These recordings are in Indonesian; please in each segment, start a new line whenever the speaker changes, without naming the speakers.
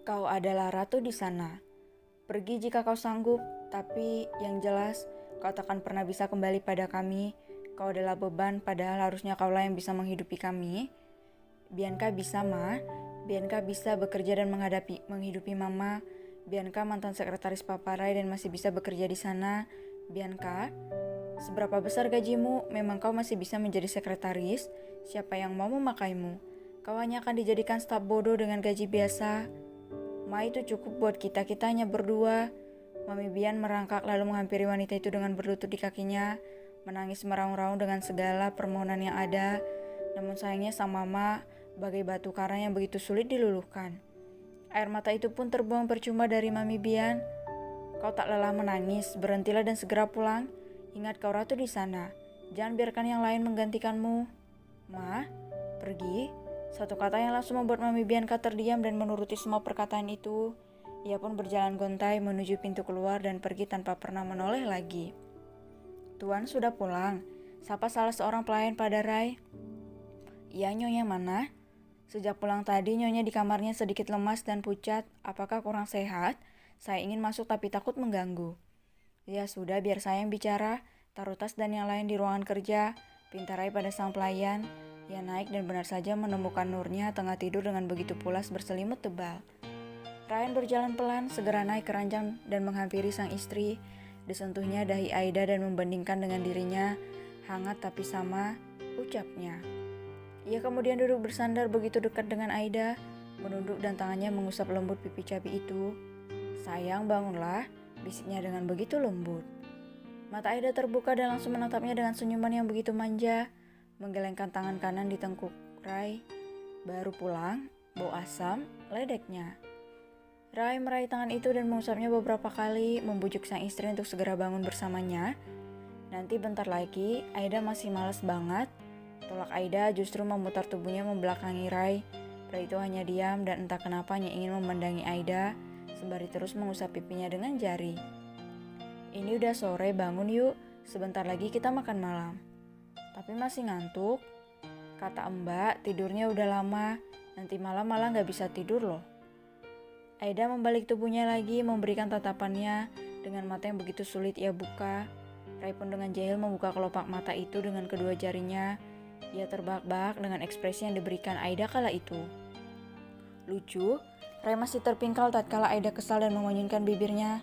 Kau adalah ratu di sana. Pergi jika kau sanggup, tapi yang jelas kau takkan pernah bisa kembali pada kami. Kau adalah beban, padahal harusnya kaulah yang bisa menghidupi kami. Bianca bisa, Ma. Bianca bisa bekerja dan menghidupi Mama. Bianca mantan sekretaris Papa Ray dan masih bisa bekerja di sana. Bianca, seberapa besar gajimu, memang kau masih bisa menjadi sekretaris? Siapa yang mau memakaimu? Kau hanya akan dijadikan staf bodoh dengan gaji biasa. Ma, itu cukup buat kita hanya berdua. Mami Bian merangkak lalu menghampiri wanita itu dengan berlutut di kakinya, menangis meraung-raung dengan segala permohonan yang ada. Namun sayangnya sang mama bagai batu karang yang begitu sulit diluluhkan. Air mata itu pun terbuang percuma dari Mami Bian. Kau tak lelah menangis, berhentilah dan segera pulang. Ingat kau ratu di sana. Jangan biarkan yang lain menggantikanmu. Ma, pergi. Satu kata yang langsung membuat Mami Bianca terdiam dan menuruti semua perkataan itu. Ia pun berjalan gontai menuju pintu keluar dan pergi tanpa pernah menoleh lagi. Tuan sudah pulang, sapa salah seorang pelayan pada Ray. Iya, Nyonya mana? Sejak pulang tadi Nyonya di kamarnya sedikit lemas dan pucat. Apakah kurang sehat? Saya ingin masuk tapi takut mengganggu. Ya sudah, biar saya yang bicara. Taruh tas dan yang lain di ruangan kerja. Pinta Ray pada sang pelayan. Ia naik dan benar saja menemukan Nurnya tengah tidur dengan begitu pulas berselimut tebal. Ryan berjalan pelan, segera naik ke ranjang dan menghampiri sang istri. Disentuhnya dahi Aida dan membandingkan dengan dirinya. Hangat tapi sama, ucapnya. Ia kemudian duduk bersandar begitu dekat dengan Aida, menunduk dan tangannya mengusap lembut pipi cabi itu. Sayang, bangunlah, bisiknya dengan begitu lembut. Mata Aida terbuka dan langsung menatapnya dengan senyuman yang begitu manja. Menggelengkan tangan kanan di tengkuk Ray. Baru pulang, bau asam, ledeknya. Ray meraih tangan itu dan mengusapnya beberapa kali, membujuk sang istri untuk segera bangun bersamanya. Nanti bentar lagi, Aida masih malas banget. Tolak Aida justru memutar tubuhnya membelakangi Ray. Ray itu hanya diam dan entah kenapa hanya ingin memandangi Aida, sembari terus mengusap pipinya dengan jari. Ini udah sore, bangun yuk, sebentar lagi kita makan malam. Tapi masih ngantuk, kata Mbak, tidurnya udah lama, nanti malam malah gak bisa tidur loh. Aida membalik tubuhnya lagi, memberikan tatapannya dengan mata yang begitu sulit ia buka. Ray pun dengan jahil membuka kelopak mata itu dengan kedua jarinya. Ia terbahak-bahak dengan ekspresi yang diberikan Aida kala itu. Lucu, Ray masih terpingkal tatkala Aida kesal dan mengunyunkan bibirnya.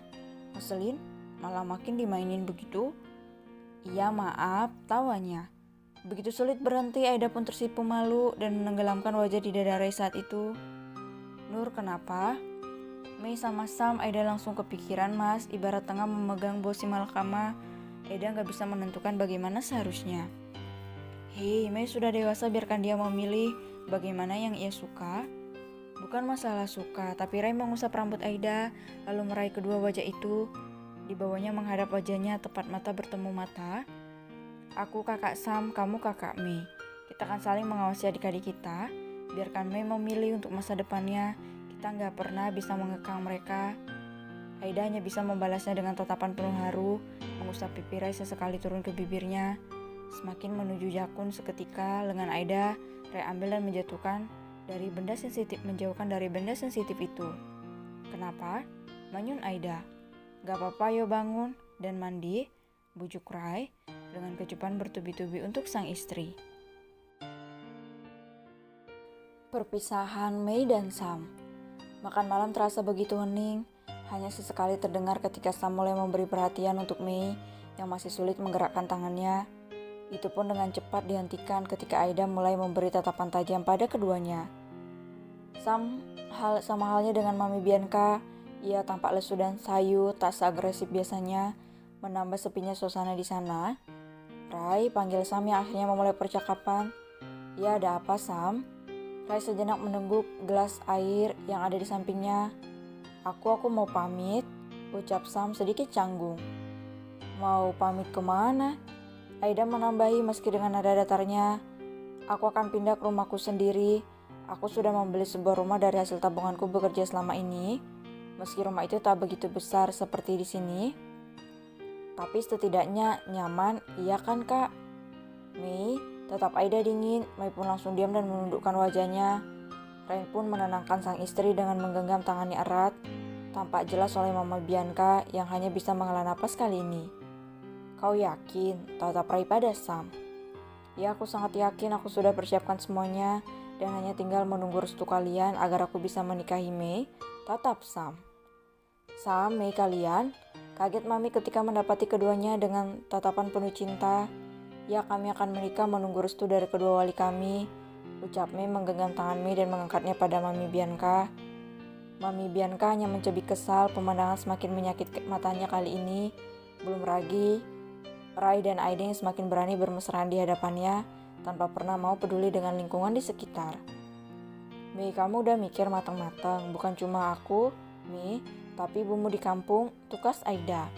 Ngeselin, malah makin dimainin begitu. Iya maaf, tawanya. Begitu sulit berhenti, Aida pun tersipu malu dan menenggelamkan wajah di dada Ray saat itu. Nur, kenapa? Mei sama Sam, Aida langsung kepikiran mas, ibarat tengah memegang bosi malakama. Aida gak bisa menentukan bagaimana seharusnya. Hei, Mei sudah dewasa, biarkan dia memilih bagaimana yang ia suka. Bukan masalah suka, tapi Ray mengusap rambut Aida, lalu meraih kedua wajah itu. Di bawahnya menghadap wajahnya, tepat mata bertemu mata. Aku kakak Sam, kamu kakak Mei. Kita akan saling mengawasi adik-adik kita. Biarkan Mei memilih untuk masa depannya. Kita gak pernah bisa mengekang mereka. Aida hanya bisa membalasnya dengan tatapan penuh haru, mengusap pipi Ray sesekali turun ke bibirnya. Semakin menuju jakun seketika, lengan Aida Ray ambil dan menjauhkan dari benda sensitif itu. Kenapa? Manyun Aida. Gak apa-apa, yo bangun dan mandi, bujuk Ray dengan kecupan bertubi-tubi untuk sang istri. Perpisahan Mei dan Sam. Makan malam terasa begitu hening. Hanya sesekali terdengar ketika Sam mulai memberi perhatian untuk Mei yang masih sulit menggerakkan tangannya. Itu pun dengan cepat dihentikan ketika Aida mulai memberi tatapan tajam pada keduanya. Sama halnya dengan Mami Bianca, ia tampak lesu dan sayu, tak seagresif biasanya, menambah sepinya suasana di sana. Ray, panggil Sam yang akhirnya memulai percakapan. Ya, ada apa Sam? Ray sejenak menengguk gelas air yang ada di sampingnya. Aku mau pamit, ucap Sam sedikit canggung. Mau pamit kemana? Aida menambahi meski dengan nada datarnya. Aku akan pindah ke rumahku sendiri. Aku sudah membeli sebuah rumah dari hasil tabunganku bekerja selama ini. Meski rumah itu tak begitu besar seperti di sini, tapi setidaknya nyaman, iya kan kak? Mei, tetap Aida dingin. Mei pun langsung diam dan menundukkan wajahnya. Rain pun menenangkan sang istri dengan menggenggam tangannya erat. Tampak jelas oleh Mama Bianca yang hanya bisa menghela napas kali ini. Kau yakin? Tatap Rai pada Sam. Ya, aku sangat yakin aku sudah persiapkan semuanya dan hanya tinggal menunggu restu kalian agar aku bisa menikahi Mei. Tatap Sam. Sam, Mei kalian? Kaget Mami ketika mendapati keduanya dengan tatapan penuh cinta. Ya, kami akan menikah menunggu restu dari kedua wali kami. Ucap Mei menggenggam tangan Mei dan mengangkatnya pada Mami Bianca. Mami Bianca hanya mencubit kesal, pemandangan semakin menyakit matanya kali ini. Belum lagi Rai dan Aida yang semakin berani bermesraan di hadapannya tanpa pernah mau peduli dengan lingkungan di sekitar. Mei, kamu udah mikir matang-matang, bukan cuma aku, Mei, tapi ibumu di kampung, tukas Aida.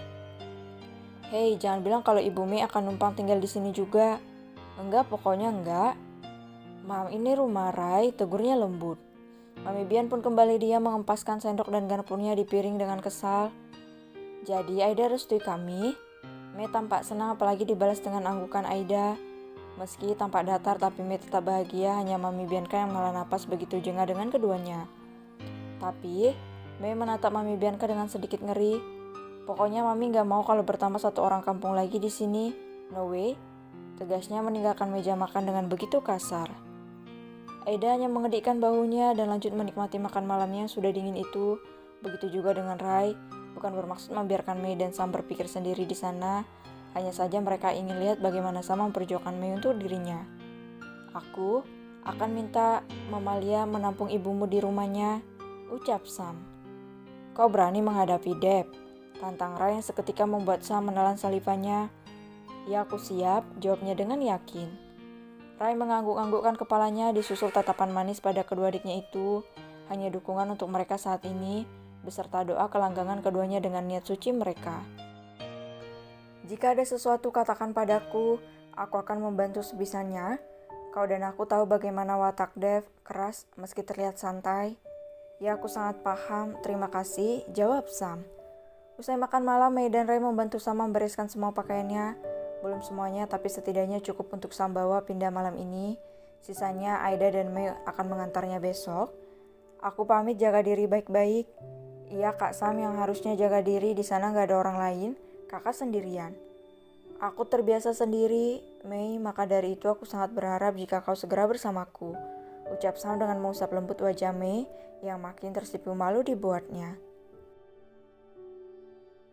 Hei, jangan bilang kalau ibu Mei akan numpang tinggal di sini juga. Enggak, pokoknya enggak. Mam, ini rumah Rai, tegurnya lembut. Mami Bian pun kembali dia mengempaskan sendok dan garpunya di piring dengan kesal. Jadi Aida restui kami? Mei tampak senang apalagi dibalas dengan anggukan Aida. Meski tampak datar tapi Mei tetap bahagia, hanya Mami Bianca yang menghela napas begitu jengah dengan keduanya. Tapi Mei menatap Mami Bianca dengan sedikit ngeri. Pokoknya Mami gak mau kalau bertambah satu orang kampung lagi di sini. No way. Tegasnya meninggalkan meja makan dengan begitu kasar. Aida hanya mengedikkan bahunya dan lanjut menikmati makan malamnya yang sudah dingin itu. Begitu juga dengan Rai. Bukan bermaksud membiarkan Mei dan Sam berpikir sendiri di sana. Hanya saja mereka ingin lihat bagaimana Sam memperjuangkan Mei untuk dirinya. Aku akan minta Mama Lia menampung ibumu di rumahnya, ucap Sam. Kau berani menghadapi Deb? Tantang Rai yang seketika membuat Sam menelan salivannya. Ya, aku siap, jawabnya dengan yakin. Rai mengangguk-anggukkan kepalanya disusul tatapan manis pada kedua adiknya itu. Hanya dukungan untuk mereka saat ini, beserta doa kelanggangan keduanya dengan niat suci mereka. Jika ada sesuatu katakan padaku, aku akan membantu sebisanya. Kau dan aku tahu bagaimana watak Dev, keras meski terlihat santai. Ya, aku sangat paham, terima kasih, jawab Sam. Usai makan malam, Mei dan Rai membantu Sam membereskan semua pakaiannya. Belum semuanya, tapi setidaknya cukup untuk Sam bawa pindah malam ini. Sisanya Aida dan Mei akan mengantarnya besok. Aku pamit jaga diri baik-baik. Iya Kak Sam yang harusnya jaga diri, di sana gak ada orang lain. Kakak sendirian. Aku terbiasa sendiri, Mei, maka dari itu aku sangat berharap jika kau segera bersamaku. Ucap Sam dengan mengusap lembut wajah Mei yang makin tersipu malu dibuatnya.